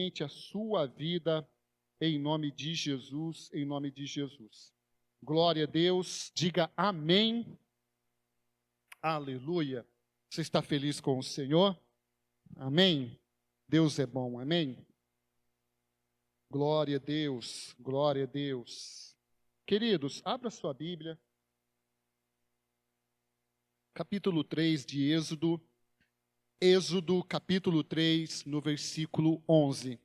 semente, a sua vida, em nome de Jesus, em nome de Jesus. Glória a Deus, diga amém. Aleluia. Você está feliz com o Senhor? Amém. Deus é bom, amém. Glória a Deus, glória a Deus. Queridos, abra sua Bíblia. Capítulo 3 de Êxodo. Êxodo, capítulo 3, no versículo 11.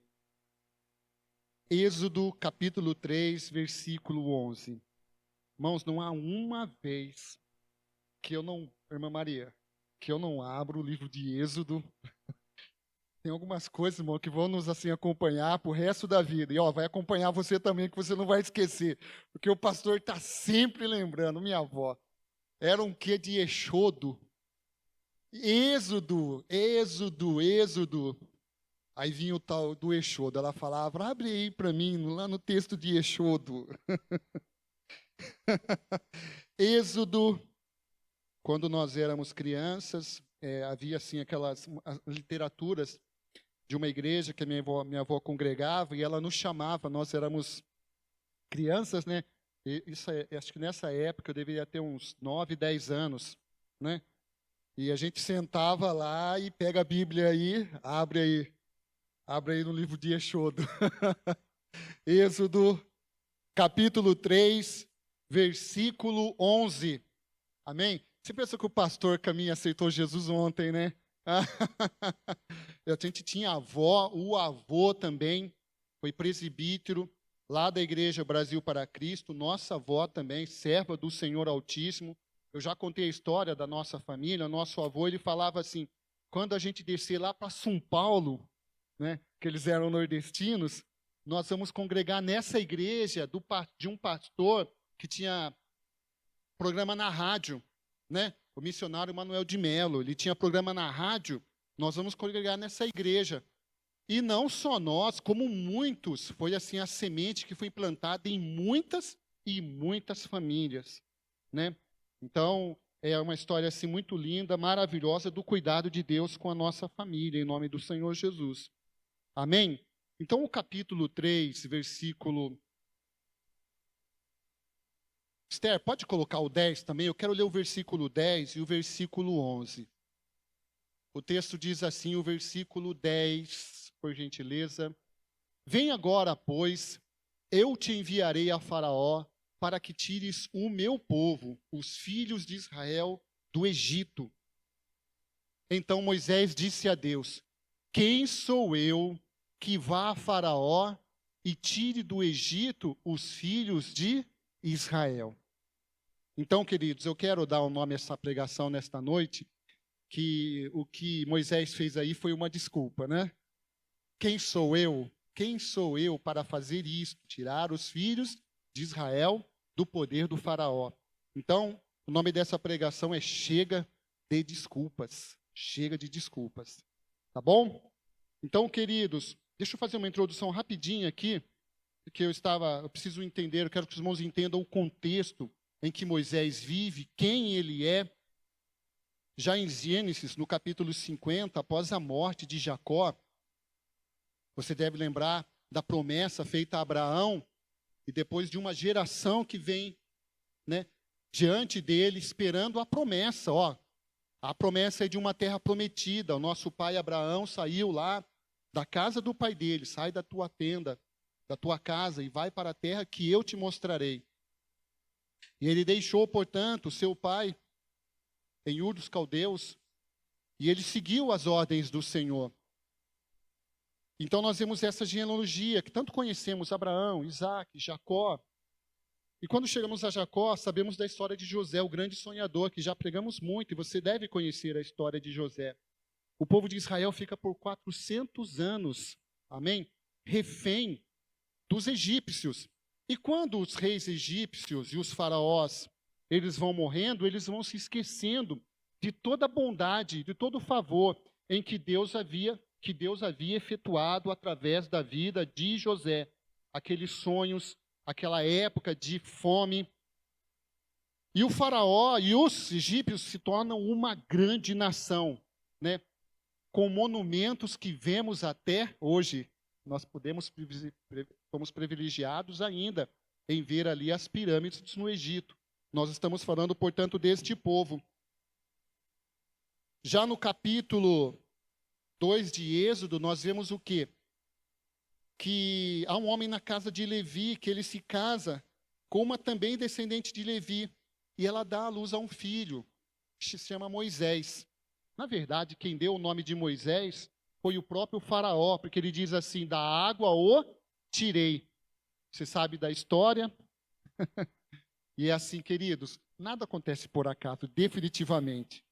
Êxodo, capítulo 3, versículo 11. Irmãos, não há uma vez que eu não, irmã Maria, que eu não abro o livro de Êxodo. Tem algumas coisas, irmão, que vão nos assim acompanhar pro resto da vida. E vai acompanhar você também, que você não vai esquecer. Porque o pastor está sempre lembrando, minha avó. Era um quê de Exodo? Êxodo. Aí vinha o tal do Exodo. Ela falava, abre aí para mim, lá no texto de Exodo. Êxodo, quando nós éramos crianças, havia assim aquelas literaturas de uma igreja que minha avó congregava, e ela nos chamava, nós éramos crianças, né? Acho que nessa época eu deveria ter uns 9, 10 anos, né? E a gente sentava lá e pega a Bíblia aí, abre aí no livro de Exodo. Êxodo, capítulo 3, versículo 11. Amém? Você pensa que o pastor Caminho aceitou Jesus ontem, né? A gente tinha avó, o avô também foi presbítero lá da Igreja Brasil para Cristo. Nossa avó também, serva do Senhor Altíssimo. Eu já contei a história da nossa família. Nosso avô, ele falava assim, quando a gente descer lá para São Paulo, né, que eles eram nordestinos, nós vamos congregar nessa igreja de um pastor que tinha programa na rádio, né? O missionário Manuel de Melo, ele tinha programa na rádio, nós vamos congregar nessa igreja. E não só nós, como muitos, foi assim a semente que foi plantada em muitas e muitas famílias, né? Então, é uma história assim muito linda, maravilhosa do cuidado de Deus com a nossa família, em nome do Senhor Jesus. Amém? Então, o capítulo 3, versículo... Esther, pode colocar o 10 também? Eu quero ler o versículo 10 e o versículo 11. O texto diz assim, o versículo 10, por gentileza. Vem agora, pois, eu te enviarei a Faraó para que tires o meu povo, os filhos de Israel, do Egito. Então Moisés disse a Deus, quem sou eu que vá a Faraó e tire do Egito os filhos de Israel? Então, queridos, eu quero dar o nome a essa pregação nesta noite, que o que Moisés fez aí foi uma desculpa, né? Quem sou eu? Quem sou eu para fazer isto? Tirar os filhos de Israel do poder do faraó. Então, o nome dessa pregação é Chega de Desculpas. Chega de desculpas. Tá bom? Então, queridos, deixa eu fazer uma introdução rapidinha aqui, porque eu preciso entender, eu quero que os irmãos entendam o contexto em que Moisés vive, quem ele é. Já em Gênesis, no capítulo 50, após a morte de Jacó, você deve lembrar da promessa feita a Abraão, e depois de uma geração que vem, né, diante dele, esperando a promessa. A promessa é de uma terra prometida. O nosso pai Abraão saiu lá da casa do pai dele, sai da tua tenda, da tua casa, e vai para a terra que eu te mostrarei. E ele deixou, portanto, seu pai em Ur dos Caldeus, e ele seguiu as ordens do Senhor. Então nós vemos essa genealogia, que tanto conhecemos Abraão, Isaac, Jacó. E quando chegamos a Jacó, sabemos da história de José, o grande sonhador, que já pregamos muito, e você deve conhecer a história de José. O povo de Israel fica por 400 anos, amém? Refém dos egípcios. E quando os reis egípcios e os faraós, eles vão morrendo, eles vão se esquecendo de toda a bondade, de todo o favor em que Deus havia efetuado através da vida de José. Aqueles sonhos, aquela época de fome. E o faraó e os egípcios se tornam uma grande nação, né? Com monumentos que vemos até hoje. Nós fomos privilegiados ainda em ver ali as pirâmides no Egito. Nós estamos falando, portanto, deste povo. Já no capítulo 2 de Êxodo, nós vemos o quê? Que há um homem na casa de Levi, que ele se casa com uma também descendente de Levi, e ela dá à luz a um filho, que se chama Moisés. Na verdade, quem deu o nome de Moisés foi o próprio faraó, porque ele diz assim, da água o tirei. Você sabe da história? E é assim, queridos, nada acontece por acaso, definitivamente.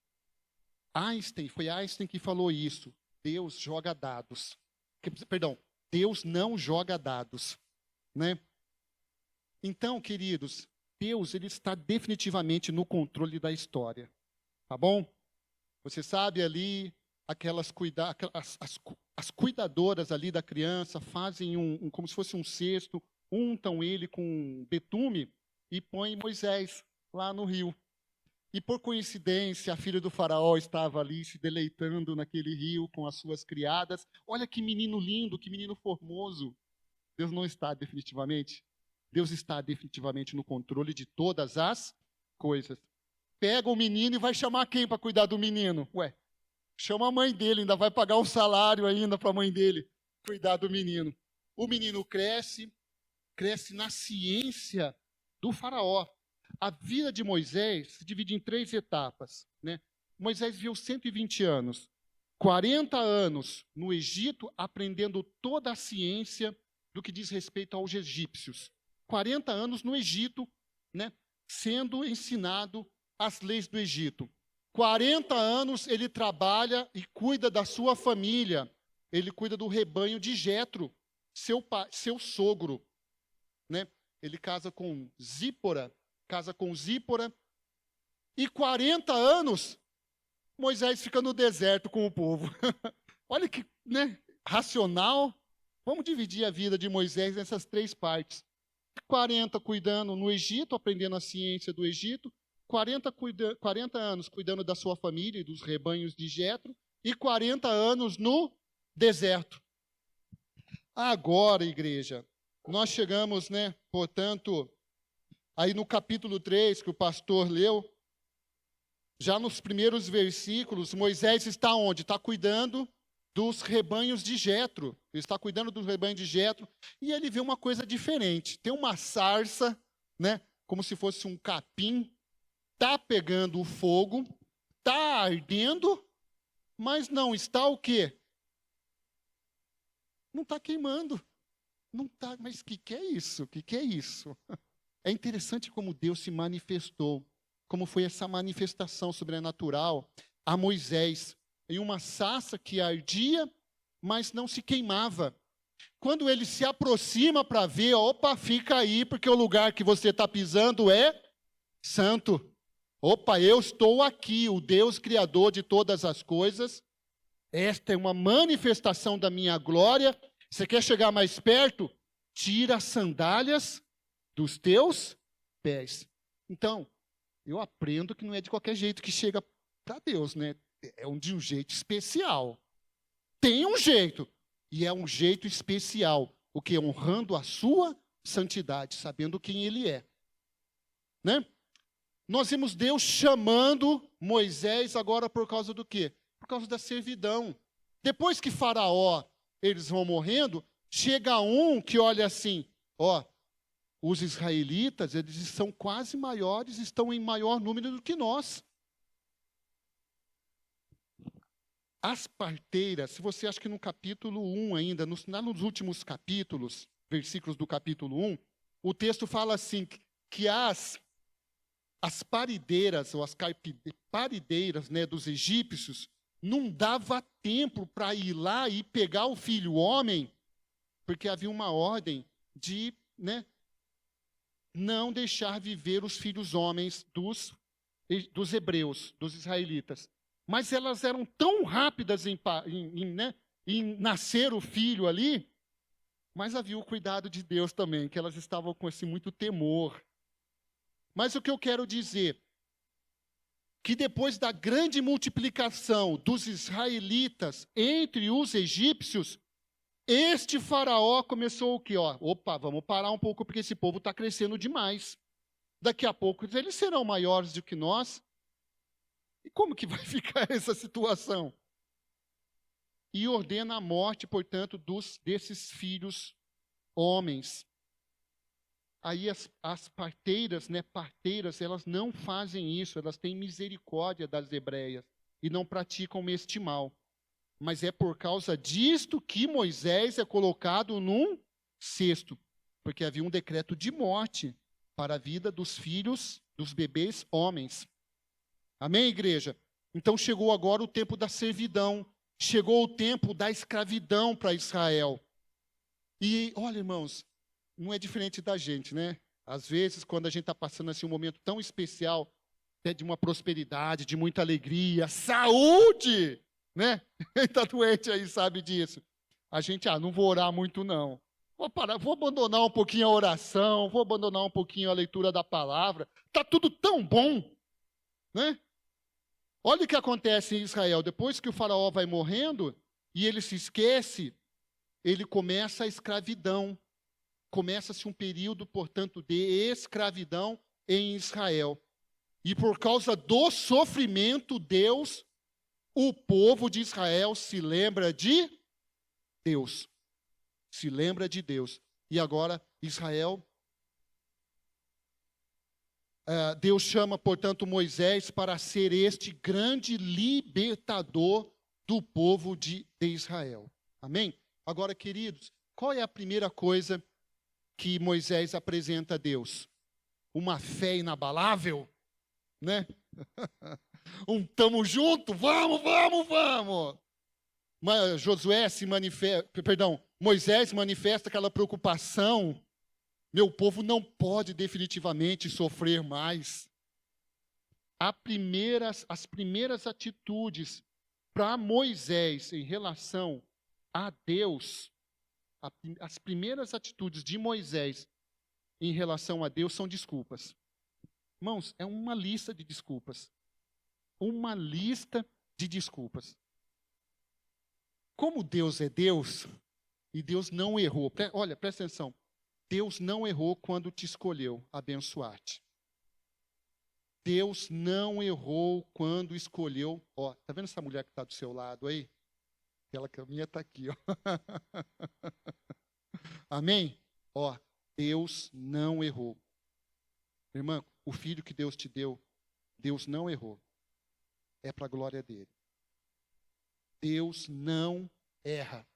Foi Einstein que falou isso. Deus joga dados. Deus não joga dados, né? Então, queridos, Deus ele está definitivamente no controle da história, tá bom? Você sabe ali, as cuidadoras ali da criança fazem como se fosse um cesto, untam ele com betume e põem Moisés lá no rio. E por coincidência, a filha do faraó estava ali se deleitando naquele rio com as suas criadas. Olha que menino lindo, que menino formoso. Deus não está definitivamente. Deus está definitivamente no controle de todas as coisas. Pega o menino e vai chamar quem para cuidar do menino? Ué, chama a mãe dele, ainda vai pagar um salário ainda para a mãe dele cuidar do menino. O menino cresce na ciência do faraó. A vida de Moisés se divide em 3 etapas, né? Moisés viveu 120 anos, 40 anos no Egito, aprendendo toda a ciência do que diz respeito aos egípcios. 40 anos no Egito, né, sendo ensinado as leis do Egito. 40 anos ele trabalha e cuida da sua família. Ele cuida do rebanho de Jetro, seu sogro, né? Ele casa com Zípora, e 40 anos Moisés fica no deserto com o povo. Olha que, né, racional. Vamos dividir a vida de Moisés nessas 3 partes. 40 cuidando no Egito, aprendendo a ciência do Egito, 40 anos cuidando da sua família e dos rebanhos de Jetro, e 40 anos no deserto. Agora, igreja, nós chegamos, né, portanto, aí no capítulo 3, que o pastor leu, já nos primeiros versículos, Moisés está onde? Está cuidando dos rebanhos de Jetro. Ele está cuidando dos rebanhos de Jetro, e ele vê uma coisa diferente. Tem uma sarça, né, como se fosse um capim, está pegando o fogo, está ardendo, mas não está o quê? Não está queimando. Não está, mas o que é isso? O que é isso? É interessante como Deus se manifestou, como foi essa manifestação sobrenatural a Moisés, em uma sarça que ardia, mas não se queimava. Quando ele se aproxima para ver, opa, fica aí, porque o lugar que você está pisando é santo. Opa, eu estou aqui, o Deus Criador de todas as coisas. Esta é uma manifestação da minha glória. Você quer chegar mais perto? Tira as sandálias dos teus pés. Então, eu aprendo que não é de qualquer jeito que chega para Deus, né? É de um jeito especial. Tem um jeito, e é um jeito especial, o que? Honrando a sua santidade, sabendo quem Ele é. Né? Nós vimos Deus chamando Moisés agora por causa do quê? Por causa da servidão. Depois que Faraó, eles vão morrendo, chega um que olha assim, ó, os israelitas, eles são quase maiores, estão em maior número do que nós. As parteiras, se você acha que no capítulo 1 ainda, nos últimos capítulos, versículos do capítulo 1, o texto fala assim, que as parideiras, ou as parideiras, né, dos egípcios, não dava tempo para ir lá e pegar o filho homem, porque havia uma ordem de, né, não deixar viver os filhos homens dos hebreus, dos israelitas. Mas elas eram tão rápidas em nascer o filho ali, mas havia o cuidado de Deus também, que elas estavam com esse muito temor. Mas o que eu quero dizer, que depois da grande multiplicação dos israelitas entre os egípcios, Este faraó começou o quê? Opa, vamos parar um pouco porque esse povo está crescendo demais. Daqui a pouco eles serão maiores do que nós. E como que vai ficar essa situação? E ordena a morte, portanto, desses filhos homens. Aí as parteiras, elas não fazem isso, elas têm misericórdia das hebreias e não praticam este mal. Mas é por causa disto que Moisés é colocado num cesto, porque havia um decreto de morte para a vida dos filhos, dos bebês homens. Amém, igreja? Então chegou agora o tempo da servidão, chegou o tempo da escravidão para Israel. E, olha, irmãos, não é diferente da gente, né? Às vezes, quando a gente está passando assim, um momento tão especial, de uma prosperidade, de muita alegria, saúde, né? Quem está doente aí sabe disso. A gente, não vou orar muito não. Vou abandonar um pouquinho a oração, vou abandonar um pouquinho a leitura da palavra. Está tudo tão bom, né? Olha o que acontece em Israel. Depois que o faraó vai morrendo e ele se esquece, ele começa a escravidão. Começa-se um período, portanto, de escravidão em Israel. E por causa do sofrimento, o povo de Israel se lembra de Deus. Se lembra de Deus. E agora, Israel, Deus chama, portanto, Moisés para ser este grande libertador do povo de Israel. Amém? Agora, queridos, qual é a primeira coisa que Moisés apresenta a Deus? Uma fé inabalável, né? Tamo junto, vamos. Mas Moisés manifesta aquela preocupação. Meu povo não pode definitivamente sofrer mais. As primeiras atitudes para Moisés em relação a Deus, as primeiras atitudes de Moisés em relação a Deus são desculpas. Irmãos, é uma lista de desculpas. Uma lista de desculpas. Como Deus é Deus, e Deus não errou. Olha, presta atenção. Deus não errou quando te escolheu abençoar-te. Deus não errou quando escolheu. Tá vendo essa mulher que está do seu lado aí? Aquela caminha está aqui, ó. Amém? Deus não errou. Irmã, o filho que Deus te deu, Deus não errou. É para a glória dele. Deus não erra.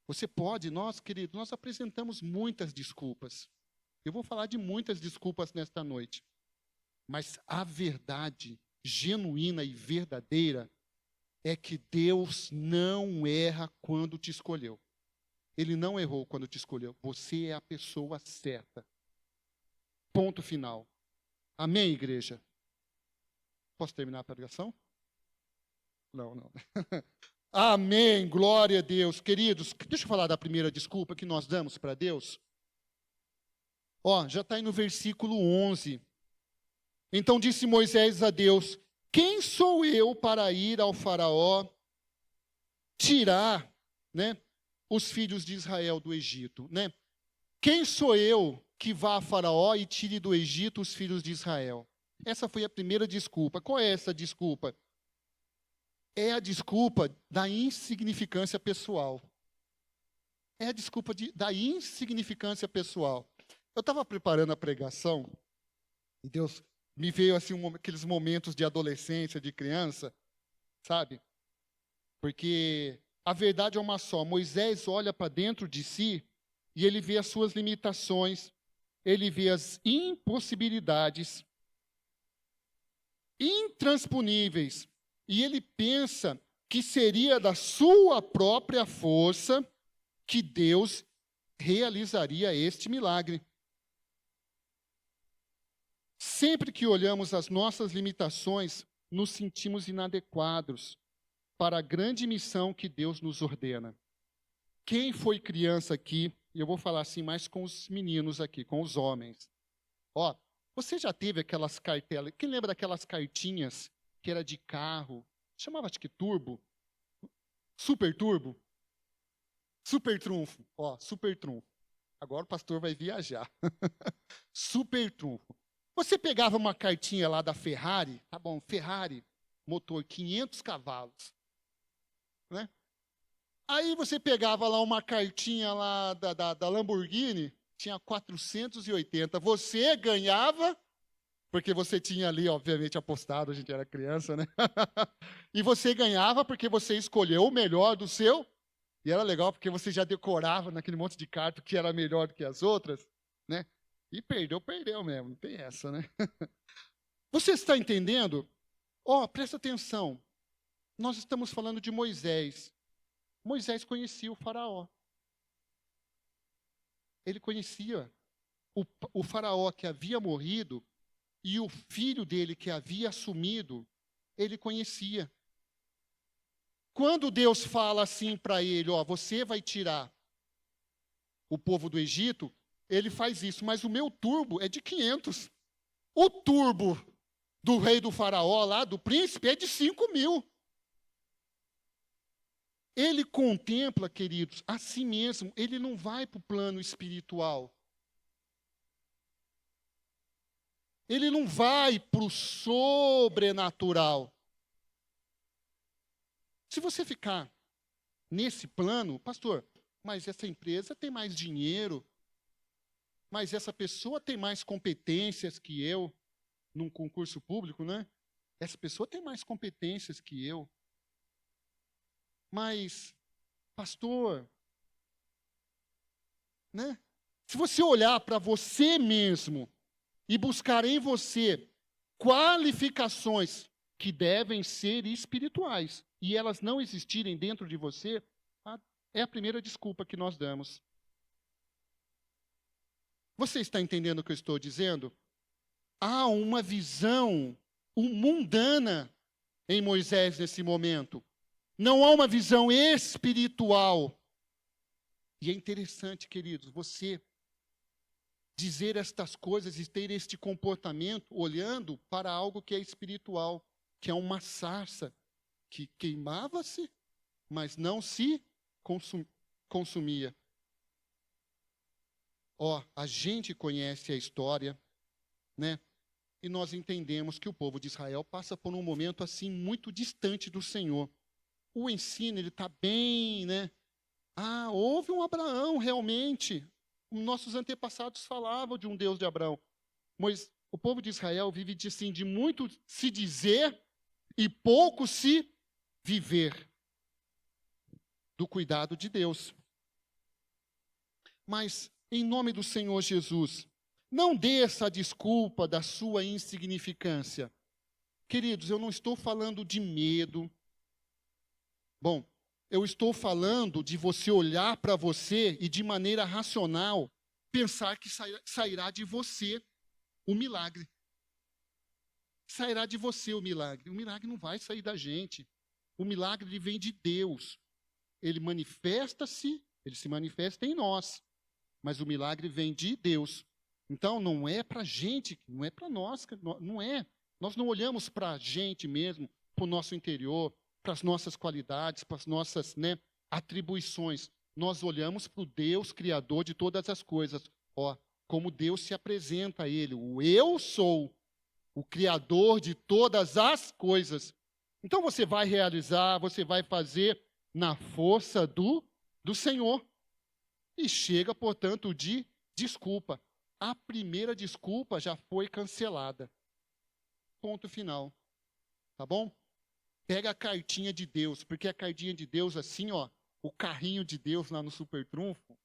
Você pode, queridos, nós apresentamos muitas desculpas. Eu vou falar de muitas desculpas nesta noite. Mas a verdade genuína e verdadeira é que Deus não erra quando te escolheu. Ele não errou quando te escolheu. Você é a pessoa certa. Ponto final. Amém, igreja? Posso terminar a pregação? Não. Amém, glória a Deus. Queridos, deixa eu falar da primeira desculpa que nós damos para Deus. Já está aí no versículo 11. Então disse Moisés a Deus: quem sou eu para ir ao faraó tirar, os filhos de Israel do Egito, Quem sou eu que vá a faraó e tire do Egito os filhos de Israel? Essa foi a primeira desculpa. Qual é essa desculpa? É a desculpa da insignificância pessoal. É a desculpa da insignificância pessoal. Eu estava preparando a pregação e Deus me veio assim aqueles momentos de adolescência, de criança, sabe? Porque a verdade é uma só. Moisés olha para dentro de si e ele vê as suas limitações, ele vê as impossibilidades intransponíveis. E ele pensa que seria da sua própria força que Deus realizaria este milagre. Sempre que olhamos as nossas limitações, nos sentimos inadequados para a grande missão que Deus nos ordena. Quem foi criança aqui, e eu vou falar assim mais com os meninos aqui, com os homens. Você já teve aquelas cartelas, quem lembra daquelas cartinhas que era de carro, chamava acho que turbo, super turbo? Super trunfo, ó, super trunfo. Agora o pastor vai viajar. Super trunfo. Você pegava uma cartinha lá da Ferrari, tá bom, Ferrari, motor 500 cavalos, né? Aí você pegava lá uma cartinha lá da Lamborghini, tinha 480. Você ganhava, porque você tinha ali, obviamente, apostado, a gente era criança, né? E você ganhava porque você escolheu o melhor do seu. E era legal porque você já decorava naquele monte de carta que era melhor do que as outras, né? E perdeu mesmo, não tem essa, né? Você está entendendo? Ó, presta atenção. Nós estamos falando de Moisés. Moisés conhecia o faraó. Ele conhecia o faraó que havia morrido e o filho dele que havia assumido, ele conhecia. Quando Deus fala assim para ele, ó, você vai tirar o povo do Egito, ele faz isso, mas o meu turbo é de 500. O turbo do rei do faraó lá, do príncipe, é de 5.000. Ele contempla, queridos, a si mesmo, ele não vai para o plano espiritual. Ele não vai para o sobrenatural. Se você ficar nesse plano, pastor, mas essa empresa tem mais dinheiro, mas essa pessoa tem mais competências que eu, num concurso público, né? Essa pessoa tem mais competências que eu. Mas, pastor, né? Se você olhar para você mesmo e buscar em você qualificações que devem ser espirituais e elas não existirem dentro de você, é a primeira desculpa que nós damos. Você está entendendo o que eu estou dizendo? Há uma visão mundana em Moisés nesse momento. Não há uma visão espiritual. E é interessante, queridos, você dizer estas coisas e ter este comportamento olhando para algo que é espiritual, que é uma sarça que queimava-se, mas não se consumia. Ó, a gente conhece a história, né? E nós entendemos que o povo de Israel passa por um momento assim muito distante do Senhor. O ensino, ele está bem, né? Ah, houve um Abraão, realmente. Nossos antepassados falavam de um Deus de Abraão. Mas o povo de Israel vive de muito se dizer e pouco se viver do cuidado de Deus. Mas, em nome do Senhor Jesus, não dê essa desculpa da sua insignificância. Queridos, eu não estou falando de medo. Bom, eu estou falando de você olhar para você e, de maneira racional, pensar que sairá de você o milagre. Sairá de você o milagre. O milagre não vai sair da gente. O milagre ele vem de Deus. Ele se manifesta em nós. Mas o milagre vem de Deus. Então, não é para a gente, não é para nós, não é. Nós não olhamos para a gente mesmo, para o nosso interior, para as nossas qualidades, para as nossas, né, atribuições. Nós olhamos para o Deus Criador de todas as coisas. Ó, como Deus se apresenta a Ele. O eu sou o Criador de todas as coisas. Então você vai realizar, você vai fazer na força do Senhor. E chega, portanto, de desculpa. A primeira desculpa já foi cancelada. Ponto final. Tá bom? Pega a cartinha de Deus, porque a cartinha de Deus, assim, ó, o carrinho de Deus lá no Super Trunfo,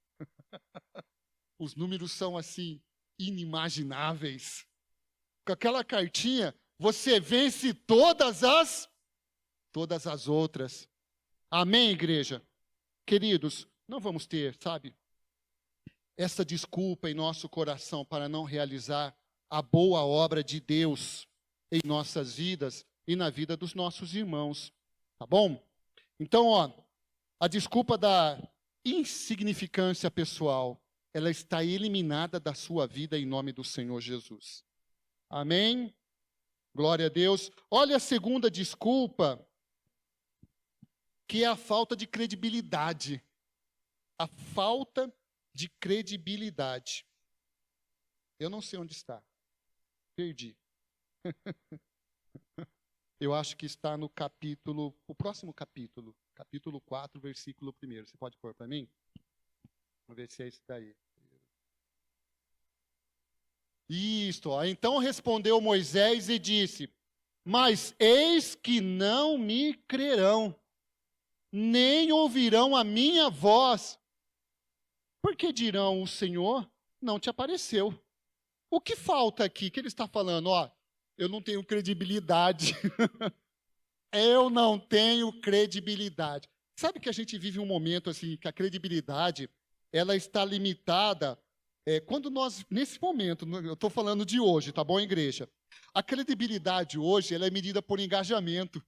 os números são, assim, inimagináveis. Com aquela cartinha, você vence todas as outras. Amém, igreja? Queridos, não vamos ter, sabe, essa desculpa em nosso coração para não realizar a boa obra de Deus em nossas vidas e na vida dos nossos irmãos, tá bom? Então, ó, a desculpa da insignificância pessoal, ela está eliminada da sua vida em nome do Senhor Jesus. Amém? Glória a Deus. Olha a segunda desculpa, que é a falta de credibilidade. A falta de credibilidade. Eu não sei onde está. Perdi. Eu acho que está no capítulo, o próximo capítulo, capítulo 4, versículo 1. Você pode pôr para mim? Vamos ver se é esse daí. Isto, ó. Então respondeu Moisés e disse: mas eis que não me crerão, nem ouvirão a minha voz, porque dirão: o Senhor não te apareceu. O que falta aqui? Que ele está falando? Ó, eu não tenho credibilidade. Eu não tenho credibilidade. Sabe que a gente vive um momento assim, que a credibilidade, ela está limitada, quando nós, nesse momento, eu estou falando de hoje, tá bom, igreja? A credibilidade hoje, ela é medida por engajamento.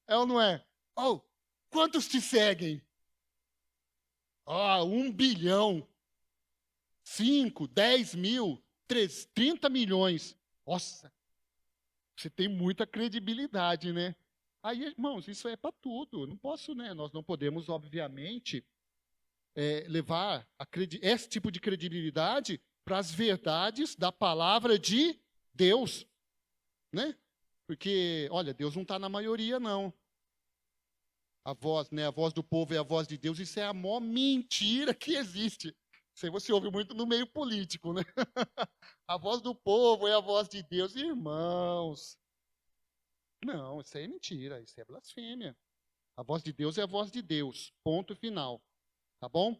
É ou não é? Oh, quantos te seguem? 1 bilhão, 5, 10 mil, 30 milhões. Nossa, você tem muita credibilidade, né? Aí, irmãos, isso é para tudo. Não posso, né? Nós não podemos, obviamente, levar esse tipo de credibilidade para as verdades da palavra de Deus, né? Porque, olha, Deus não está na maioria, não. A voz, né? A voz do povo é a voz de Deus. Isso é a maior mentira que existe. Isso aí você ouve muito no meio político, né? A voz do povo é a voz de Deus. Irmãos, não, isso aí é mentira. Isso é blasfêmia. A voz de Deus é a voz de Deus. Ponto final. Tá bom?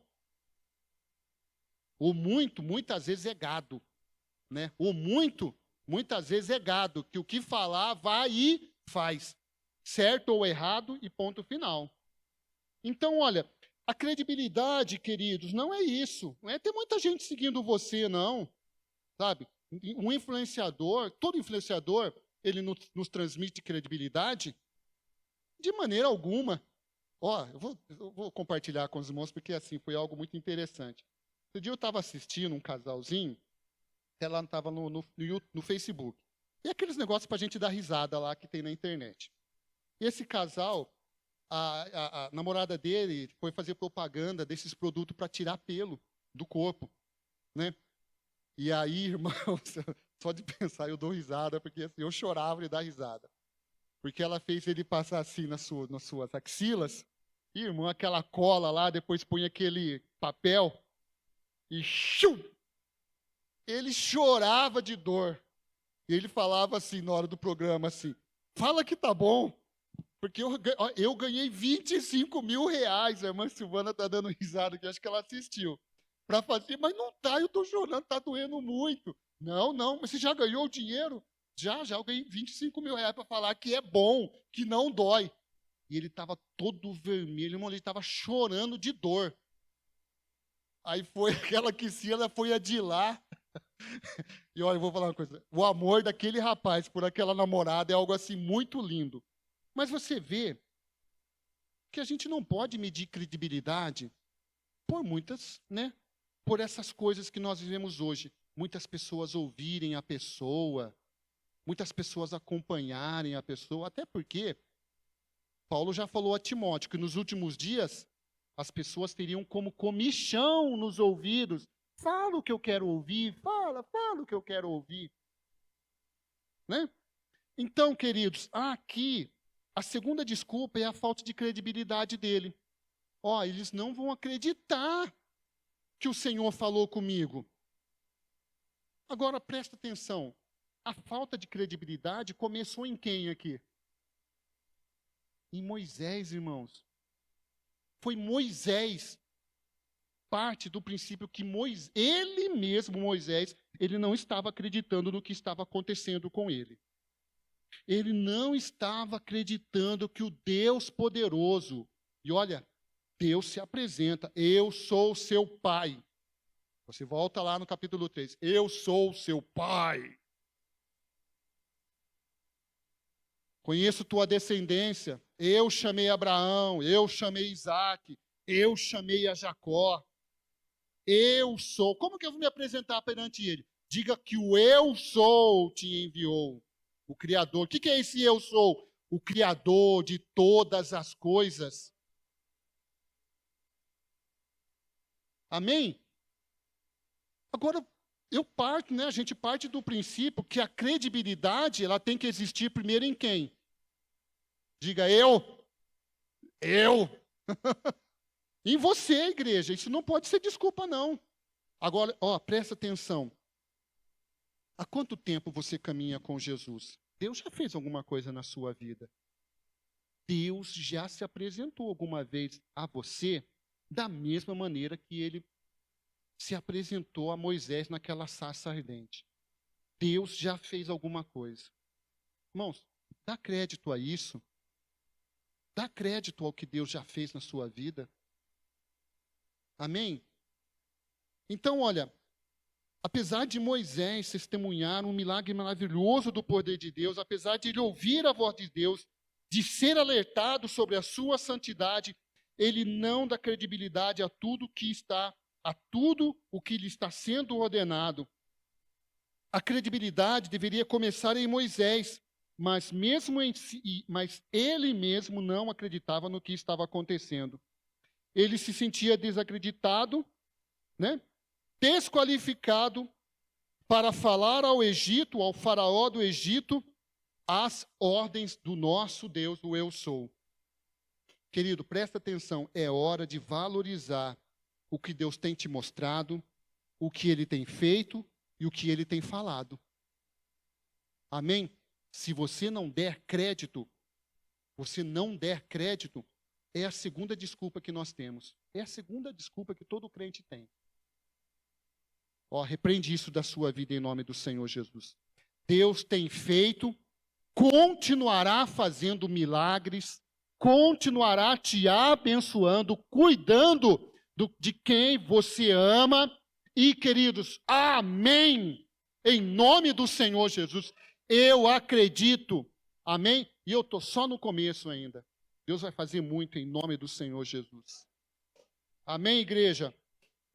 O muito, muitas vezes é gado, né? O muito, muitas vezes é gado, que o que falar vai e faz, certo ou errado e ponto final. Então, olha, a credibilidade, queridos, não é isso. Não é ter muita gente seguindo você, não, sabe? Um influenciador, todo influenciador, ele nos transmite credibilidade? De maneira alguma. Ó, eu vou compartilhar com os irmãos, porque assim, foi algo muito interessante. Outro dia eu estava assistindo um casalzinho, ela estava no Facebook. E aqueles negócios para a gente dar risada lá que tem na internet. E esse casal, a namorada dele foi fazer propaganda desses produtos para tirar pelo do corpo, né? E aí, irmãos, só de pensar eu dou risada, porque assim, eu chorava e dar risada. Porque ela fez ele passar assim nas suas axilas, e, irmão, aquela cola lá, depois põe aquele papel, e shum! Ele chorava de dor. E ele falava assim, na hora do programa, assim, fala que tá bom, porque eu ganhei 25 mil reais. A irmã Silvana tá dando risada, que acho que ela assistiu. Para fazer, mas não tá, eu tô chorando, tá doendo muito. Não, mas você já ganhou o dinheiro? Já, eu ganhei 25 mil reais para falar que é bom, que não dói. E ele estava todo vermelho, irmão, ele estava chorando de dor. Aí foi aquela que se ela foi a de lá. E olha, eu vou falar uma coisa. O amor daquele rapaz por aquela namorada é algo assim muito lindo. Mas você vê que a gente não pode medir credibilidade por muitas, né? Por essas coisas que nós vivemos hoje. Muitas pessoas ouvirem a pessoa, muitas pessoas acompanharem a pessoa, até porque Paulo já falou a Timóteo que nos últimos dias as pessoas teriam como comichão nos ouvidos. Fala o que eu quero ouvir, fala o que eu quero ouvir. Né? Então, queridos, aqui a segunda desculpa é a falta de credibilidade dele. Eles não vão acreditar que o Senhor falou comigo. Agora, presta atenção. A falta de credibilidade começou em quem aqui? Em Moisés, irmãos. Foi Moisés. Parte do princípio que ele mesmo, Moisés, ele não estava acreditando no que estava acontecendo com ele. Ele não estava acreditando que o Deus poderoso, e olha, Deus se apresenta, eu sou seu pai. Você volta lá no capítulo 3, eu sou seu pai. Conheço tua descendência, eu chamei Abraão, eu chamei Isaac, eu chamei a Jacó. Eu sou. Como que eu vou me apresentar perante ele? Diga que o eu sou te enviou, o Criador. O que é esse eu sou? O Criador de todas as coisas. Amém? Agora, a gente parte do princípio que a credibilidade, ela tem que existir primeiro em quem? Diga eu. Em você, igreja. Isso não pode ser desculpa, não. Agora, presta atenção. Há quanto tempo você caminha com Jesus? Deus já fez alguma coisa na sua vida. Deus já se apresentou alguma vez a você da mesma maneira que ele se apresentou a Moisés naquela sarça ardente. Deus já fez alguma coisa. Irmãos, dá crédito a isso. Dá crédito ao que Deus já fez na sua vida. Amém? Então, olha, apesar de Moisés testemunhar um milagre maravilhoso do poder de Deus, apesar de ele ouvir a voz de Deus, de ser alertado sobre a sua santidade, ele não dá credibilidade a tudo o que lhe está sendo ordenado. A credibilidade deveria começar em Moisés, mas ele mesmo não acreditava no que estava acontecendo. Ele se sentia desacreditado, desqualificado para falar ao Egito, ao faraó do Egito, as ordens do nosso Deus, o Eu Sou. Querido, presta atenção, é hora de valorizar o que Deus tem te mostrado, o que Ele tem feito e o que Ele tem falado. Amém? Se você não der crédito, é a segunda desculpa que nós temos. É a segunda desculpa que todo crente tem. Repreende isso da sua vida em nome do Senhor Jesus. Deus tem feito, continuará fazendo milagres, continuará te abençoando, cuidando de quem você ama. E, queridos, amém, em nome do Senhor Jesus. Eu acredito, amém? E eu estou só no começo ainda. Deus vai fazer muito em nome do Senhor Jesus. Amém, igreja?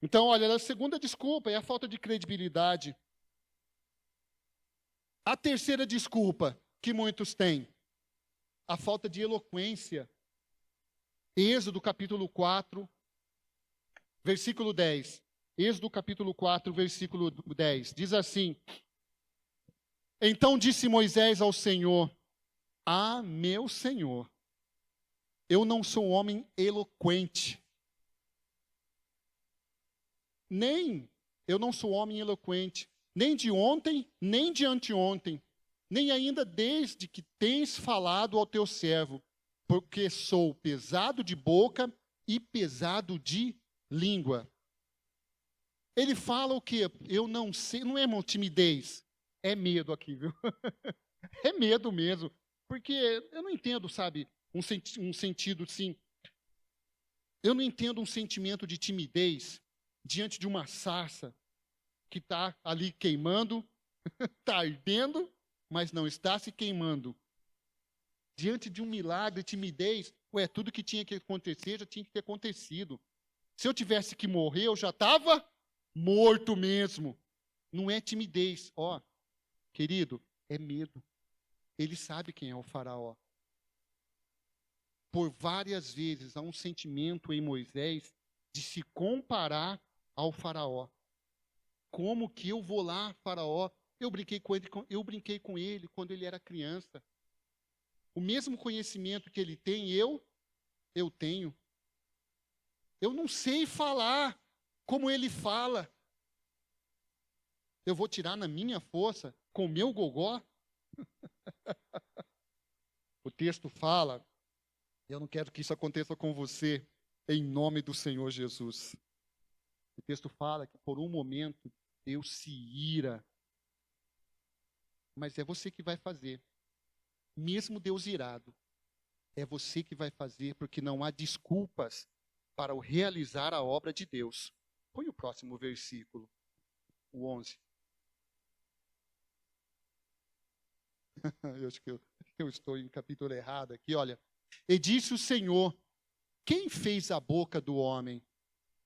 Então, olha, a segunda desculpa é a falta de credibilidade. A terceira desculpa que muitos têm, a falta de eloquência. Êxodo capítulo 4, versículo 10. Êxodo capítulo 4, versículo 10. Diz assim: Então disse Moisés ao Senhor: meu Senhor, eu não sou um homem eloquente. Eu não sou homem eloquente, nem de ontem, nem de anteontem, nem ainda desde que tens falado ao teu servo, porque sou pesado de boca e pesado de língua. Ele fala o quê? Eu não sei, não é uma timidez, é medo aqui, viu? É medo mesmo, porque eu não entendo, sabe, um sentido assim, eu não entendo um sentimento de timidez diante de uma sarça que está ali queimando, está ardendo, mas não está se queimando. Diante de um milagre, timidez, tudo que tinha que acontecer já tinha que ter acontecido. Se eu tivesse que morrer, eu já estava morto mesmo. Não é timidez, querido, é medo. Ele sabe quem é o faraó. Por várias vezes há um sentimento em Moisés de se comparar ao faraó. Como que eu vou lá, faraó? Eu brinquei com ele quando ele era criança. O mesmo conhecimento que ele tem, eu tenho. Eu não sei falar como ele fala. Eu vou tirar na minha força, com o meu gogó? O texto fala, eu não quero que isso aconteça com você, em nome do Senhor Jesus. O texto fala que por um momento Deus se ira. Mas é você que vai fazer. Mesmo Deus irado, é você que vai fazer, porque não há desculpas para o realizar a obra de Deus. Põe o próximo versículo, o 11. Eu acho que eu estou em capítulo errado aqui, olha. E disse o Senhor: quem fez a boca do homem?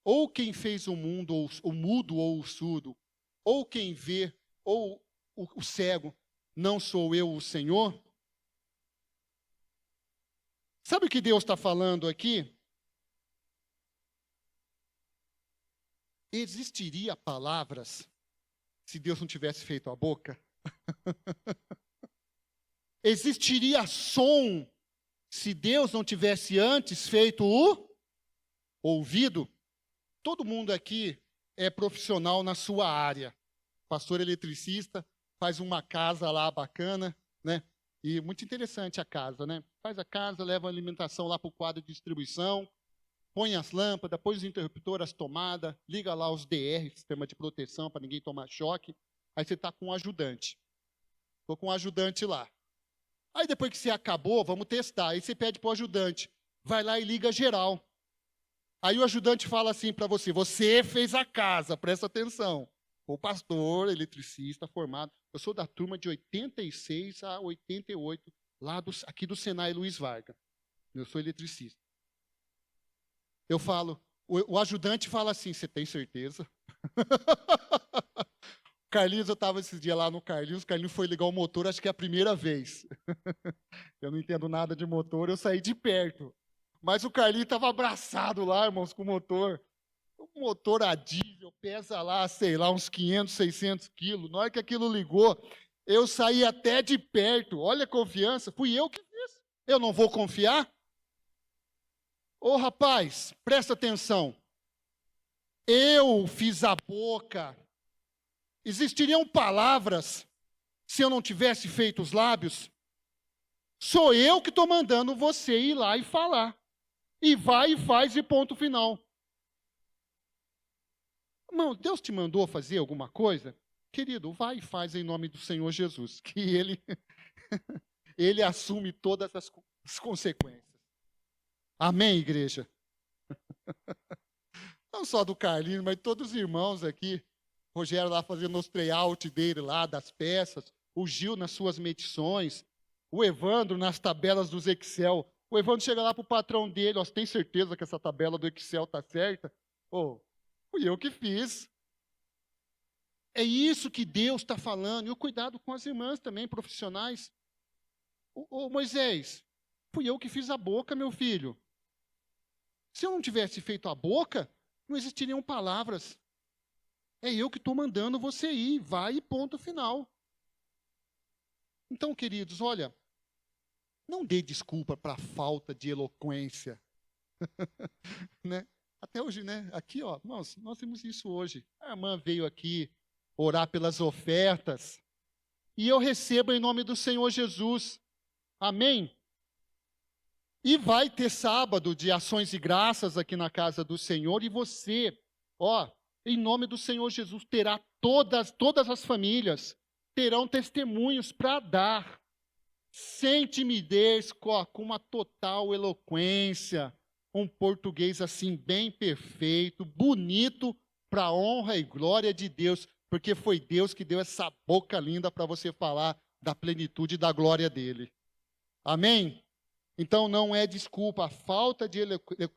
Ou quem fez o mundo, ou o mudo ou o surdo? Ou quem vê, ou o cego? Não sou eu o Senhor? Sabe o que Deus está falando aqui? Existiria palavras se Deus não tivesse feito a boca? Existiria som se Deus não tivesse antes feito o ouvido? Todo mundo aqui é profissional na sua área. Pastor eletricista, faz uma casa lá bacana, né? E muito interessante a casa, né? Faz a casa, leva a alimentação lá para o quadro de distribuição, põe as lâmpadas, põe os interruptores, as tomadas, liga lá os DR, sistema de proteção para ninguém tomar choque. Aí você está com um ajudante. Estou com um ajudante lá. Aí depois que você acabou, vamos testar. Aí você pede para o ajudante, vai lá e liga geral. Aí o ajudante fala assim para você, você fez a casa, presta atenção. O pastor, eletricista, formado. Eu sou da turma de 86 a 88, aqui do Senai Luiz Vargas. Eu sou eletricista. Eu falo, o ajudante fala assim, você tem certeza? Carlinhos, eu estava esses dias lá no Carlinhos, o Carlinhos foi ligar o motor, acho que é a primeira vez. Eu não entendo nada de motor, eu saí de perto. Mas o Carlinhos estava abraçado lá, irmãos, com o motor. O motor a diesel pesa lá, sei lá, uns 500, 600 quilos. Na hora que aquilo ligou, eu saí até de perto. Olha a confiança, fui eu que fiz. Eu não vou confiar? Ô rapaz, presta atenção. Eu fiz a boca. Existiriam palavras se eu não tivesse feito os lábios? Sou eu que estou mandando você ir lá e falar. E vai e faz e ponto final. Irmão, Deus te mandou fazer alguma coisa? Querido, vai e faz em nome do Senhor Jesus, que Ele assume todas as consequências. Amém, igreja? Não só do Carlinhos, mas todos os irmãos aqui. Rogério lá fazendo os tryout dele lá, das peças. O Gil nas suas medições. O Evandro nas tabelas dos Excel. O Evandro chega lá para o patrão dele, ó, você tem certeza que essa tabela do Excel está certa? Ô, fui eu que fiz. É isso que Deus está falando. E o cuidado com as irmãs também, profissionais. Ô Moisés, fui eu que fiz a boca, meu filho. Se eu não tivesse feito a boca, não existiriam palavras. É eu que estou mandando você ir. Vai e ponto final. Então, queridos, olha, não dê desculpa para a falta de eloquência. Né? Até hoje, né? Aqui, ó, nós temos isso hoje. A irmã veio aqui orar pelas ofertas. E eu recebo em nome do Senhor Jesus. Amém? E vai ter sábado de ações e graças aqui na casa do Senhor. E você, ó, em nome do Senhor Jesus, terá todas as famílias terão testemunhos para dar. Sem timidez, com uma total eloquência. Um português assim, bem perfeito, bonito, para a honra e glória de Deus. Porque foi Deus que deu essa boca linda para você falar da plenitude e da glória dele. Amém? Então não é desculpa, a falta de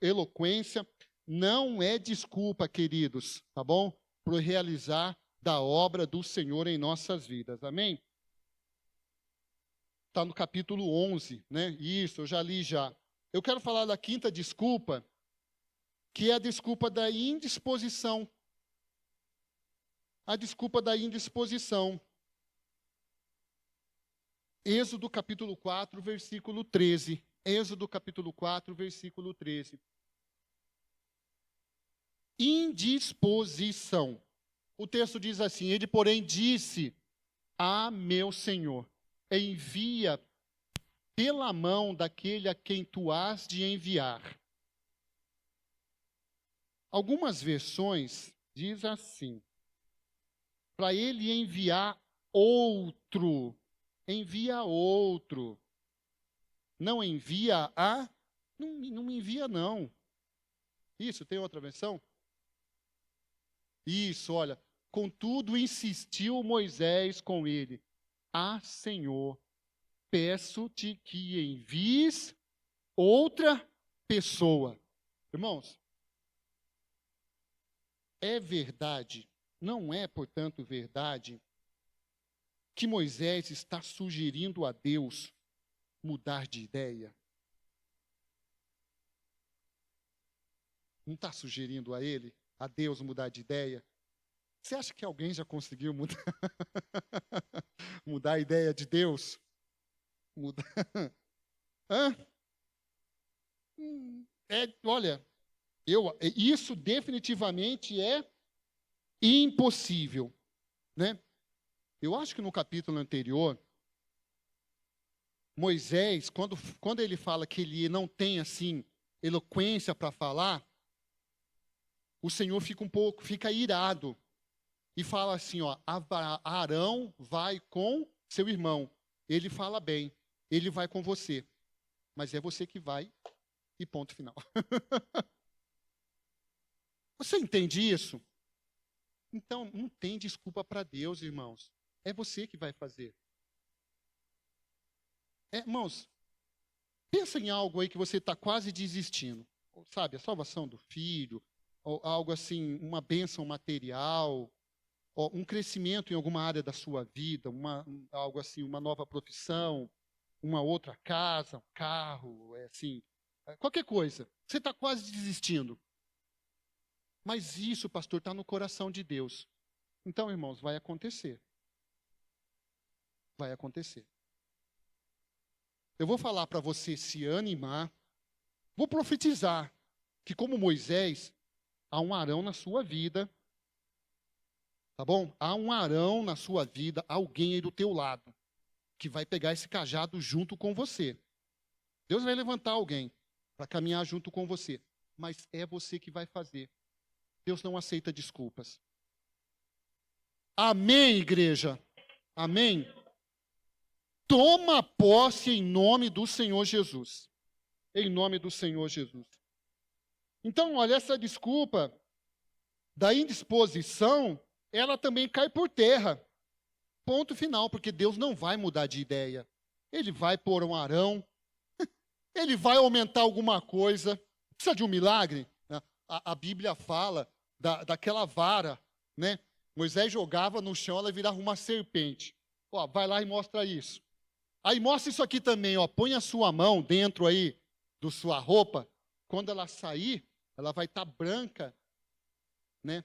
eloquência não é desculpa, queridos, tá bom? Para realizar da obra do Senhor em nossas vidas. Amém? Está no capítulo 11, né? Isso, eu já li já. Eu quero falar da quinta desculpa, que é a desculpa da indisposição. A desculpa da indisposição. Êxodo capítulo 4, versículo 13. Êxodo capítulo 4, versículo 13. Indisposição. O texto diz assim: ele, porém, disse a meu Senhor, envia pela mão daquele a quem tu has de enviar. Algumas versões diz assim, para ele enviar outro. Envia outro. Não envia a... Não me envia, não. Isso, tem outra versão? Isso, olha. Contudo, insistiu Moisés com ele. Ah, Senhor, peço-te que envies outra pessoa. Irmãos, é verdade, não é, portanto, verdade, que Moisés está sugerindo a Deus mudar de ideia? Não está sugerindo a ele? a Deus mudar de ideia? Você acha que alguém já conseguiu mudar, mudar a ideia de Deus? Mudar? Hã? Olha, isso definitivamente é impossível, né? Eu acho que no capítulo anterior, Moisés, quando ele fala que ele não tem, assim, eloquência para falar, o Senhor fica irado e fala assim, ó, Arão vai com seu irmão, ele fala bem, ele vai com você, mas é você que vai e ponto final. Você entende isso? Então, não tem desculpa para Deus, irmãos. É você que vai fazer. Irmãos, pensa em algo aí que você está quase desistindo. Sabe, a salvação do filho, ou algo assim, uma bênção material, ou um crescimento em alguma área da sua vida, algo assim, uma nova profissão, uma outra casa, um carro, assim, qualquer coisa. Você está quase desistindo. Mas isso, pastor, está no coração de Deus. Então, irmãos, vai acontecer. Vai acontecer. Eu vou falar para você se animar. Vou profetizar que, como Moisés, há um Arão na sua vida. Tá bom? Há um Arão na sua vida, alguém aí do teu lado, que vai pegar esse cajado junto com você. Deus vai levantar alguém para caminhar junto com você. Mas é você que vai fazer. Deus não aceita desculpas. Amém, igreja? Amém? Toma posse em nome do Senhor Jesus. Em nome do Senhor Jesus. Então, olha, essa desculpa da indisposição, ela também cai por terra. Ponto final, porque Deus não vai mudar de ideia. Ele vai pôr um Arão, ele vai aumentar alguma coisa. Precisa de um milagre? A Bíblia fala daquela vara, né? Moisés jogava no chão, ela virava uma serpente. Ó, vai lá e mostra isso. Aí mostra isso aqui também, ó. Põe a sua mão dentro aí da sua roupa. Quando ela sair, ela vai estar branca, né?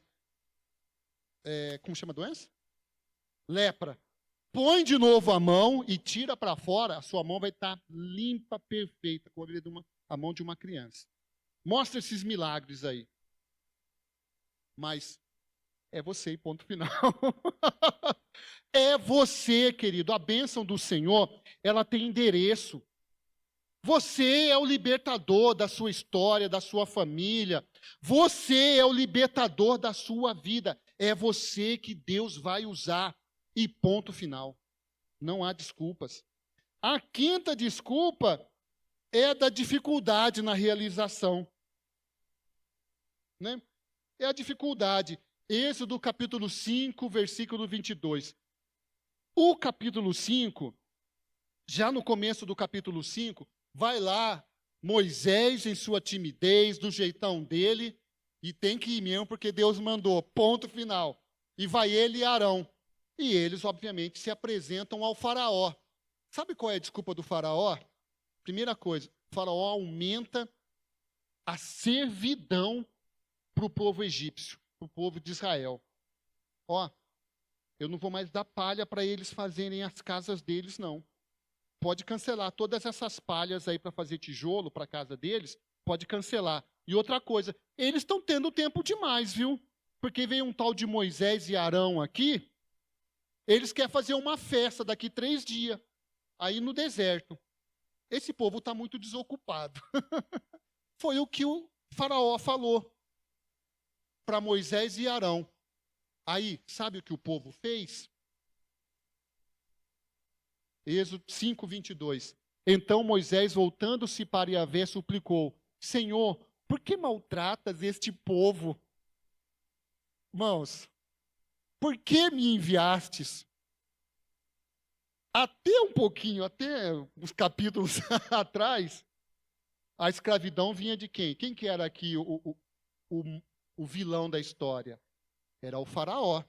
Como chama a doença? Lepra. Põe de novo a mão e tira para fora, a sua mão vai estar limpa, perfeita, como a mão de uma criança. Mostra esses milagres aí. Mas é você, ponto final. É você, querido. A bênção do Senhor, ela tem endereço. Você é o libertador da sua história, da sua família. Você é o libertador da sua vida. É você que Deus vai usar. E ponto final. Não há desculpas. A quinta desculpa é da dificuldade na realização. Né? É a dificuldade. Êxodo capítulo 5, versículo 22. O capítulo 5, já no começo do capítulo 5, vai lá Moisés em sua timidez, do jeitão dele, e tem que ir mesmo porque Deus mandou, ponto final. E vai ele e Arão. E eles, obviamente, se apresentam ao faraó. Sabe qual é a desculpa do faraó? Primeira coisa, o faraó aumenta a servidão para o povo egípcio, para o povo de Israel. Ó, eu não vou mais dar palha para eles fazerem as casas deles, não. Pode cancelar todas essas palhas aí para fazer tijolo para a casa deles, pode cancelar. E outra coisa, eles estão tendo tempo demais, viu? Porque veio um tal de Moisés e Arão aqui, eles querem fazer uma festa daqui 3 dias, aí no deserto. Esse povo está muito desocupado. Foi o que o faraó falou para Moisés e Arão. Aí, sabe o que o povo fez? Êxodo 5, 22. Então Moisés, voltando-se para Yahvé, suplicou: Senhor, por que maltratas este povo? Irmãos, por que me enviastes? Até um pouquinho, até uns capítulos atrás, a escravidão vinha de quem? Quem que era aqui o vilão da história? Era o faraó.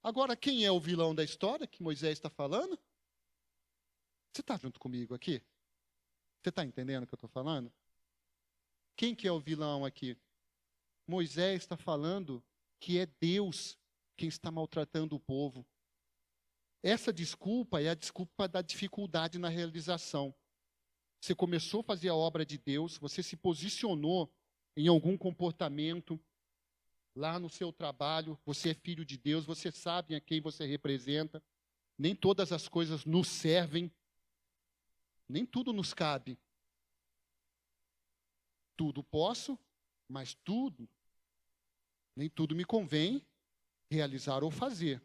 Agora, quem é o vilão da história que Moisés está falando? Você está junto comigo aqui? Você está entendendo o que eu estou falando? Quem que é o vilão aqui? Moisés está falando que é Deus quem está maltratando o povo. Essa desculpa é a desculpa da dificuldade na realização. Você começou a fazer a obra de Deus, você se posicionou em algum comportamento, lá no seu trabalho, você é filho de Deus, você sabe a quem você representa. Nem todas as coisas nos servem, nem tudo nos cabe. Tudo posso, mas nem tudo me convém realizar ou fazer.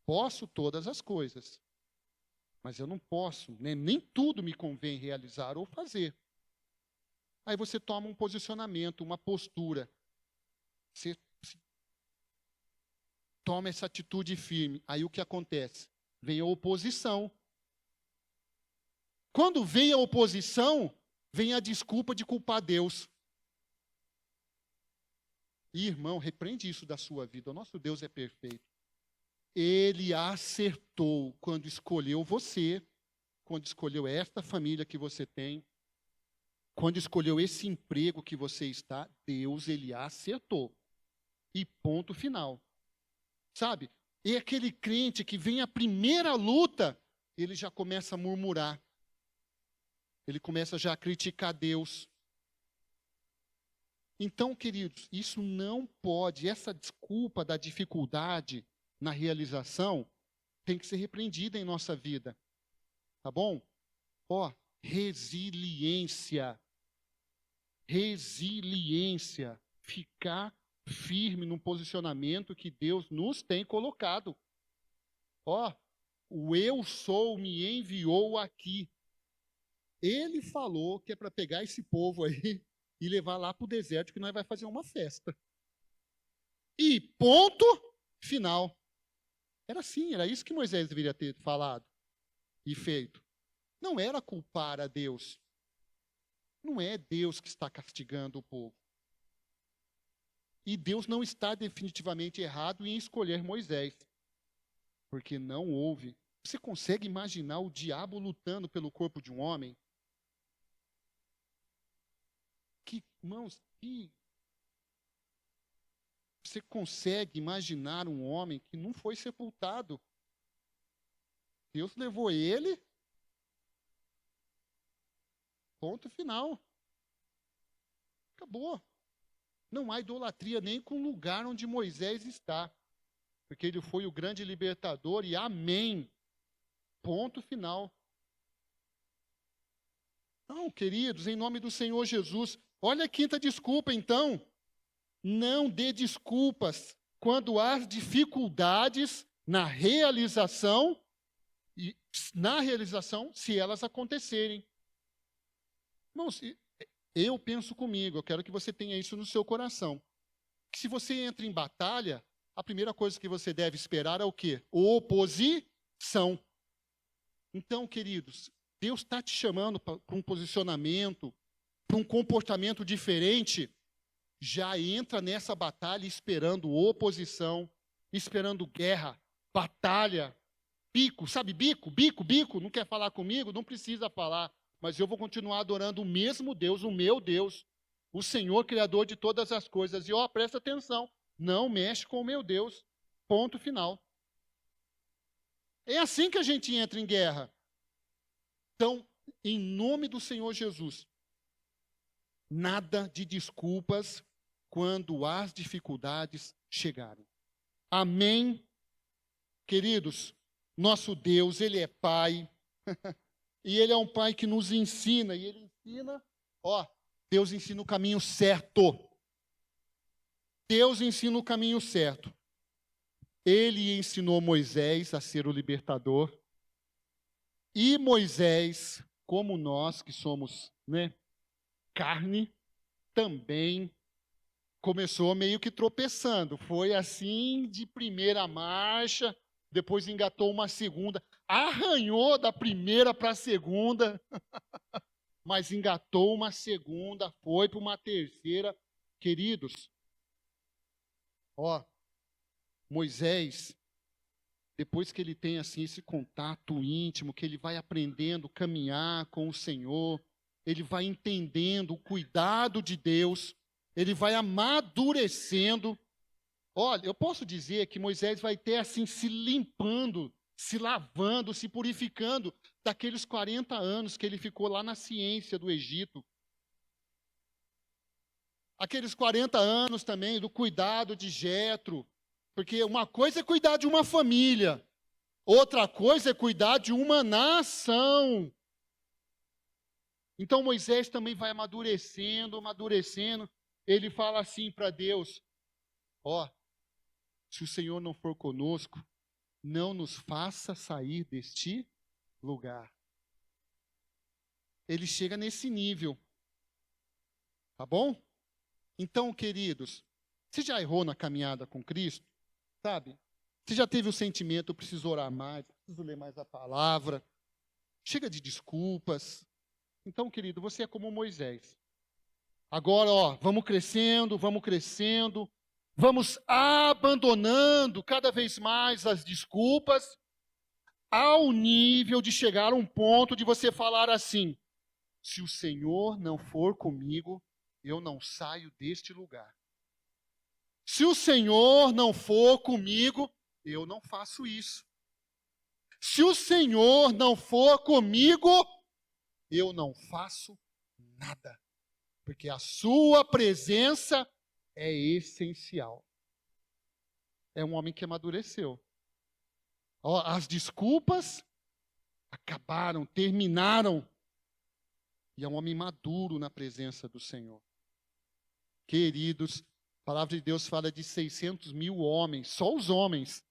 Posso todas as coisas, mas eu não posso, né? Nem tudo me convém realizar ou fazer. Aí você toma um posicionamento, uma postura. Você toma essa atitude firme. Aí o que acontece? Vem a oposição. Quando vem a oposição, vem a desculpa de culpar Deus. E, irmão, repreende isso da sua vida. O nosso Deus é perfeito. Ele acertou quando escolheu você, quando escolheu esta família que você tem, quando escolheu esse emprego que você está. Deus, ele acertou. E ponto final. Sabe? E aquele crente que vem a primeira luta, ele já começa a murmurar. Ele começa já a criticar Deus. Então, queridos, isso não pode, essa desculpa da dificuldade na realização tem que ser repreendida em nossa vida. Tá bom? Ó, resiliência. Resiliência. Ficar firme no posicionamento que Deus nos tem colocado. Ó, o eu sou me enviou aqui. Ele falou que é para pegar esse povo aí e levar lá para o deserto que nós vai fazer uma festa. E ponto final. Era assim, era isso que Moisés deveria ter falado e feito. Não era culpar a Deus. Não é Deus que está castigando o povo. E Deus não está definitivamente errado em escolher Moisés. Porque não houve. Você consegue imaginar o diabo lutando pelo corpo de um homem? Irmãos, você consegue imaginar um homem que não foi sepultado? Deus levou ele. Ponto final. Acabou. Não há idolatria nem com o lugar onde Moisés está. Porque ele foi o grande libertador e amém. Ponto final. Não, queridos, em nome do Senhor Jesus. Olha a quinta desculpa, então. Não dê desculpas quando há dificuldades na realização, se elas acontecerem. Irmãos, eu penso comigo, eu quero que você tenha isso no seu coração. Que se você entra em batalha, a primeira coisa que você deve esperar é o quê? Oposição. Então, queridos, Deus está te chamando para um posicionamento, para um comportamento diferente. Já entra nessa batalha esperando oposição, esperando guerra, batalha, bico, sabe bico, não quer falar comigo? Não precisa falar, mas eu vou continuar adorando o mesmo Deus, o meu Deus, o Senhor Criador de todas as coisas. E ó, presta atenção, não mexe com o meu Deus, ponto final. É assim que a gente entra em guerra. Então, em nome do Senhor Jesus, nada de desculpas quando as dificuldades chegarem. Amém? Queridos, nosso Deus, Ele é Pai, e Ele é um Pai que nos ensina, e Ele ensina, Deus ensina o caminho certo. Deus ensina o caminho certo. Ele ensinou Moisés a ser o libertador, e Moisés, como nós que somos, carne, também começou meio que tropeçando. Foi assim de primeira marcha, depois engatou uma segunda, arranhou da primeira para a segunda, mas engatou uma segunda, foi para uma terceira. Queridos, Moisés, depois que ele tem assim esse contato íntimo, que ele vai aprendendo a caminhar com o Senhor, ele vai entendendo o cuidado de Deus, ele vai amadurecendo. Olha, eu posso dizer que Moisés vai ter assim se limpando, se lavando, se purificando daqueles 40 anos que ele ficou lá na ciência do Egito. Aqueles 40 anos também do cuidado de Jetro, porque uma coisa é cuidar de uma família, outra coisa é cuidar de uma nação. Então Moisés também vai amadurecendo, amadurecendo. Ele fala assim para Deus: ó, se o Senhor não for conosco, não nos faça sair deste lugar. Ele chega nesse nível. Tá bom? Então, queridos, você já errou na caminhada com Cristo? Sabe? Você já teve o sentimento, eu preciso orar mais, preciso ler mais a palavra. Chega de desculpas. Então, querido, você é como Moisés. Agora, ó, vamos crescendo, vamos abandonando cada vez mais as desculpas, ao nível de chegar a um ponto de você falar assim: se o Senhor não for comigo, eu não saio deste lugar. Se o Senhor não for comigo, eu não faço isso. Se o Senhor não for comigo, eu não faço nada. Porque a sua presença é essencial. É um homem que amadureceu. Ó, as desculpas acabaram, terminaram. E é um homem maduro na presença do Senhor. Queridos, a palavra de Deus fala de 600 mil homens, só os homens,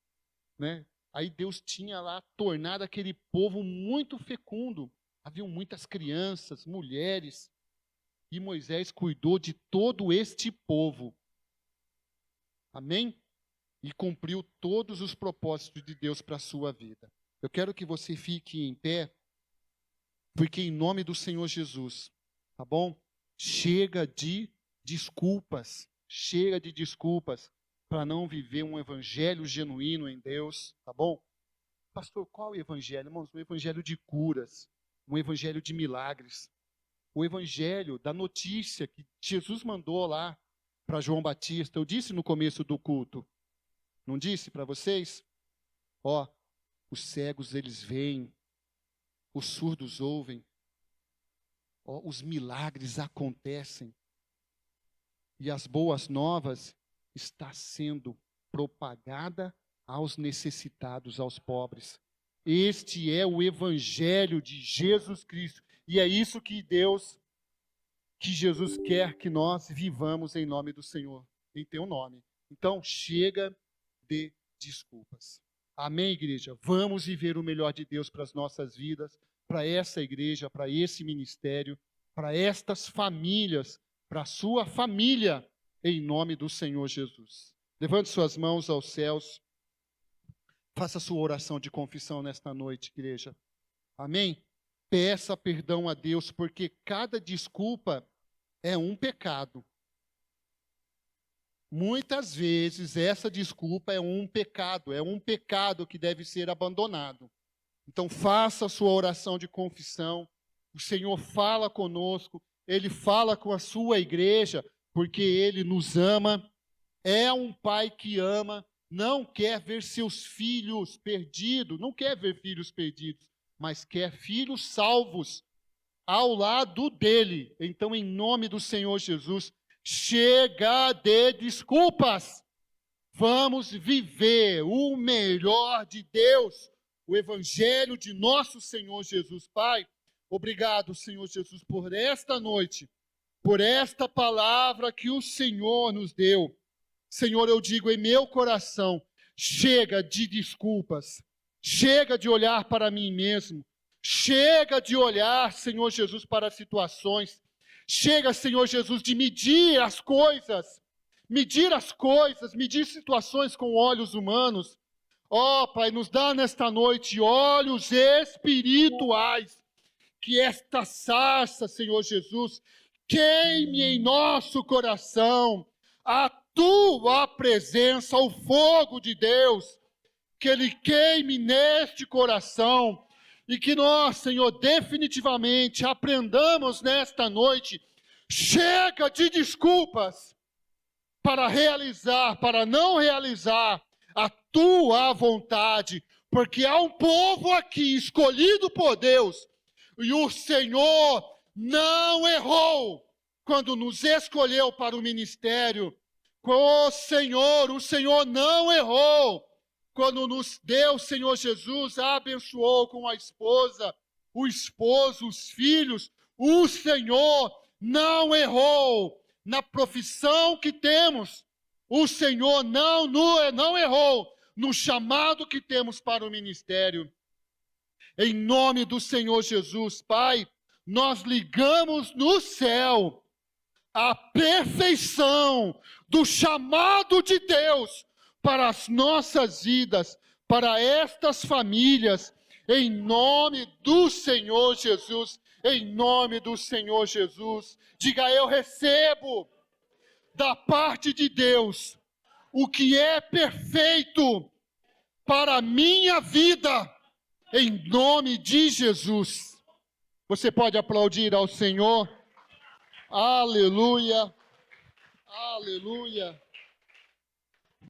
né? Aí Deus tinha lá tornado aquele povo muito fecundo. Haviam muitas crianças, mulheres. E Moisés cuidou de todo este povo. Amém? E cumpriu todos os propósitos de Deus para a sua vida. Eu quero que você fique em pé, porque em nome do Senhor Jesus, tá bom? Chega de desculpas para não viver um evangelho genuíno em Deus, tá bom? Pastor, qual o evangelho? Irmãos, o evangelho de curas, um evangelho de milagres. O evangelho da notícia que Jesus mandou lá para João Batista. Eu disse no começo do culto, não disse para vocês? Ó, os cegos eles veem, os surdos ouvem, ó, os milagres acontecem. E as boas novas está sendo propagada aos necessitados, aos pobres. Este é o evangelho de Jesus Cristo. E é isso que Jesus quer que nós vivamos em nome do Senhor, em teu nome. Então, chega de desculpas. Amém, igreja? Vamos viver o melhor de Deus para as nossas vidas, para essa igreja, para esse ministério, para estas famílias, para a sua família, em nome do Senhor Jesus. Levante suas mãos aos céus. Faça sua oração de confissão nesta noite, igreja. Amém? Peça perdão a Deus, porque cada desculpa é um pecado. Muitas vezes essa desculpa é um pecado que deve ser abandonado. Então faça a sua oração de confissão. O Senhor fala conosco, Ele fala com a sua igreja, porque Ele nos ama. É um pai que ama, não quer ver seus filhos perdidos, não quer ver filhos perdidos, mas quer filhos salvos ao lado dele. Então, em nome do Senhor Jesus, chega de desculpas. Vamos viver o melhor de Deus, o evangelho de nosso Senhor Jesus. Pai, obrigado, Senhor Jesus, por esta noite, por esta palavra que o Senhor nos deu. Senhor, eu digo em meu coração, chega de desculpas. Chega de olhar para mim mesmo. Chega de olhar, Senhor Jesus, para situações. Chega, Senhor Jesus, de medir as coisas, medir situações com olhos humanos. Ó, Pai, nos dá nesta noite olhos espirituais. Que esta sarça, Senhor Jesus, queime em nosso coração a tua presença, o fogo de Deus. Que ele queime neste coração e que nós, Senhor, definitivamente aprendamos nesta noite, chega de desculpas, para realizar, para não realizar a tua vontade, porque há um povo aqui escolhido por Deus, e o Senhor não errou quando nos escolheu para o ministério. O Senhor não errou quando nos deu, Senhor Jesus, abençoou com a esposa, o esposo, os filhos. O Senhor não errou na profissão que temos. O Senhor não errou no chamado que temos para o ministério. Em nome do Senhor Jesus, Pai, nós ligamos no céu a perfeição do chamado de Deus para as nossas vidas, para estas famílias, em nome do Senhor Jesus, em nome do Senhor Jesus. Diga: eu recebo da parte de Deus o que é perfeito para a minha vida, em nome de Jesus. Você pode aplaudir ao Senhor? Aleluia, aleluia.